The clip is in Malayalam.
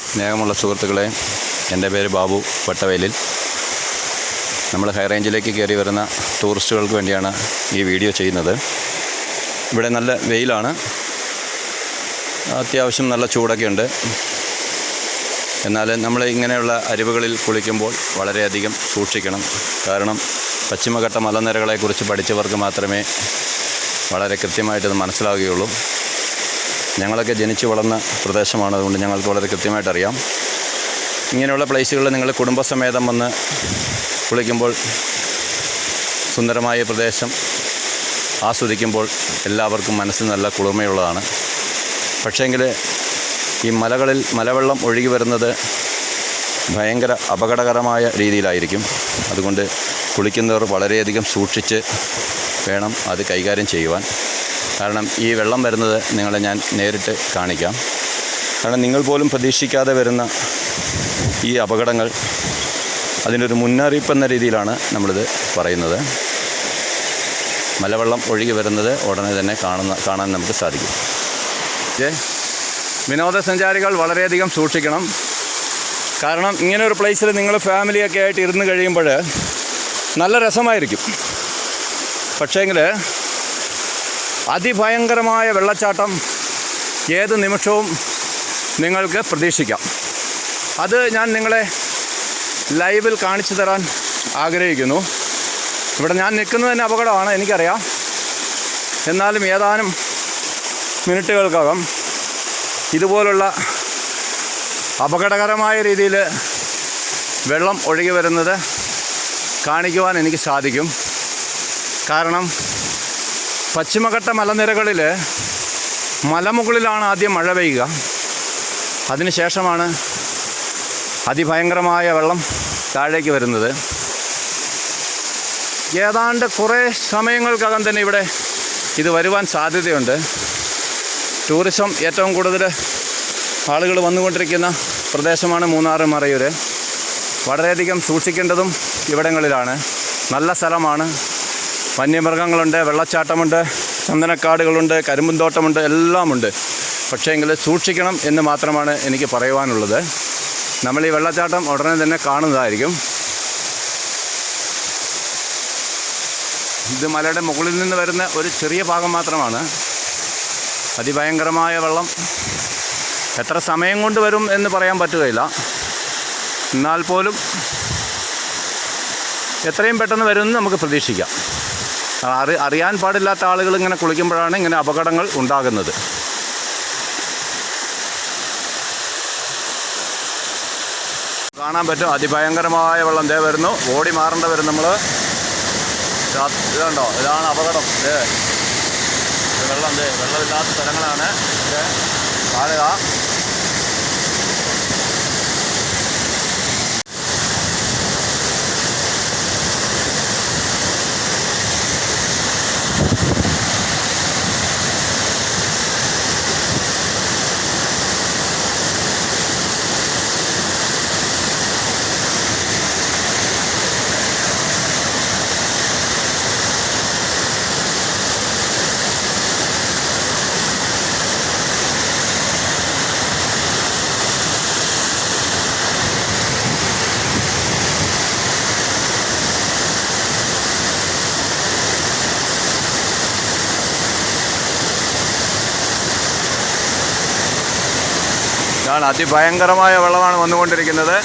സ്നേഹമുള്ള സുഹൃത്തുക്കളെ, എൻ്റെ പേര് ബാബു വട്ടവയലിൽ. നമ്മൾ ഹൈ റേഞ്ചിലേക്ക് കയറി വരുന്ന ടൂറിസ്റ്റുകൾക്ക് വേണ്ടിയാണ് ഈ വീഡിയോ ചെയ്യുന്നത്. ഇവിടെ നല്ല വെയിലാണ്, അത്യാവശ്യം നല്ല ചൂടൊക്കെ ഉണ്ട്. എന്നാൽ നമ്മൾ ഇങ്ങനെയുള്ള അരുവികളിൽ കുളിക്കുമ്പോൾ വളരെയധികം സൂക്ഷിക്കണം. കാരണം പശ്ചിമഘട്ട മലനിരകളെക്കുറിച്ച് പഠിച്ചവർക്ക് മാത്രമേ വളരെ കൃത്യമായിട്ടത് മനസ്സിലാവുകയുള്ളൂ. ഞങ്ങളൊക്കെ ജനിച്ചു വളർന്ന പ്രദേശമാണ്, അതുകൊണ്ട് ഞങ്ങൾക്ക് വളരെ കൃത്യമായിട്ടറിയാം. ഇങ്ങനെയുള്ള പ്ലേസുകളിൽ നിങ്ങൾ കുടുംബസമേതം വന്ന് കുളിക്കുമ്പോൾ സുന്ദരമായ പ്രദേശം ആസ്വദിക്കുമ്പോൾ എല്ലാവർക്കും മനസ്സിന് നല്ല കുളിർമയുള്ളതാണ്. പക്ഷേങ്കിൽ ഈ മലവെള്ളം ഒഴുകി വരുന്നത് ഭയങ്കര അപകടകരമായ രീതിയിലായിരിക്കും. അതുകൊണ്ട് കുളിക്കുന്നവർ വളരെയധികം സൂക്ഷിച്ച് വേണം അത് കൈകാര്യം ചെയ്യുവാൻ. കാരണം ഈ വെള്ളം വരുന്നത് നിങ്ങളെ ഞാൻ നേരിട്ട് കാണിക്കാം. കാരണം നിങ്ങൾ പോലും പ്രതീക്ഷിക്കാതെ വരുന്ന ഈ അപകടങ്ങൾ, അതിനൊരു മുന്നറിയിപ്പ് എന്ന രീതിയിലാണ് നമ്മളിത് പറയുന്നത്. മലവെള്ളം ഒഴുകി വരുന്നത് ഉടനെ തന്നെ കാണാൻ നമുക്ക് സാധിക്കും. വിനോദസഞ്ചാരികൾ വളരെയധികം സൂക്ഷിക്കണം. കാരണം ഇങ്ങനെ ഒരു പ്ലേസിൽ നിങ്ങൾ ഫാമിലിയൊക്കെ ആയിട്ട് ഇരുന്ന് കഴിയുമ്പോൾ നല്ല രസമായിരിക്കും. പക്ഷേങ്കിൽ അതിഭയങ്കരമായ വെള്ളച്ചാട്ടം ഏത് നിമിഷവും നിങ്ങൾക്ക് പ്രതീക്ഷിക്കാം. അത് ഞാൻ നിങ്ങളെ ലൈവിൽ കാണിച്ചു തരാൻ ആഗ്രഹിക്കുന്നു. ഇവിടെ ഞാൻ നിൽക്കുന്നത് തന്നെ അപകടമാണ്, എനിക്കറിയാം. എന്നാലും ഏതാനും മിനിറ്റുകൾക്കകം ഇതുപോലുള്ള അപകടകരമായ രീതിയിൽ വെള്ളം ഒഴുകി വരുന്നത് കാണിക്കുവാൻ എനിക്ക് സാധിക്കും. കാരണം പശ്ചിമഘട്ട മലനിരകളിൽ മലമുകളിലാണ് ആദ്യം മഴ പെയ്യുക. അതിനുശേഷമാണ് അതിഭയങ്കരമായ വെള്ളം താഴേക്ക് വരുന്നത്. ഏതാണ്ട് കുറേ സമയങ്ങൾക്കകം തന്നെ ഇവിടെ ഇത് വരുവാൻ സാധ്യതയുണ്ട്. ടൂറിസം ഏറ്റവും കൂടുതൽ ആളുകൾ വന്നുകൊണ്ടിരിക്കുന്ന പ്രദേശമാണ് മൂന്നാർ, മറയൂർ. വളരെയധികം സൂക്ഷിക്കേണ്ടതും ഇവിടങ്ങളിലാണ്. നല്ല സ്ഥലമാണ്. വന്യമൃഗങ്ങളുണ്ട്, വെള്ളച്ചാട്ടമുണ്ട്, ചന്ദനക്കാടുകളുണ്ട്, കരിമ്പുന്തോട്ടമുണ്ട്, എല്ലാമുണ്ട്. പക്ഷേങ്കിൽ സൂക്ഷിക്കണം എന്ന് മാത്രമാണ് എനിക്ക് പറയുവാനുള്ളത്. നമ്മൾ ഈ വെള്ളച്ചാട്ടം ഉടനെ തന്നെ കാണുന്നതായിരിക്കും. ഇത് മലയുടെ മുകളിൽ നിന്ന് വരുന്ന ഒരു ചെറിയ ഭാഗം മാത്രമാണ്. അതിഭയങ്കരമായ വെള്ളം എത്ര സമയം കൊണ്ട് വരും എന്ന് പറയാൻ പറ്റുകയില്ല. എന്നാൽ പോലും എത്രയും പെട്ടെന്ന് വരുമെന്ന് നമുക്ക് പ്രതീക്ഷിക്കാം. അറിയാൻ പാടില്ലാത്ത ആളുകൾ ഇങ്ങനെ കുളിക്കുമ്പോഴാണ് ഇങ്ങനെ അപകടങ്ങൾ ഉണ്ടാകുന്നത്. കാണാൻ പറ്റും അതിഭയങ്കരമായ വെള്ളം ദേ വരുന്നു. ഓടി മാറേണ്ട വരും നമ്മൾ. ഇതുണ്ടോ, ഇതാണ് അപകടം. വെള്ളമില്ലാത്ത സ്ഥലങ്ങളാണ് കാണുക. ഇതാണ് അതിഭയങ്കരമായ വെള്ളമാണ് വന്നുകൊണ്ടിരിക്കുന്നത്.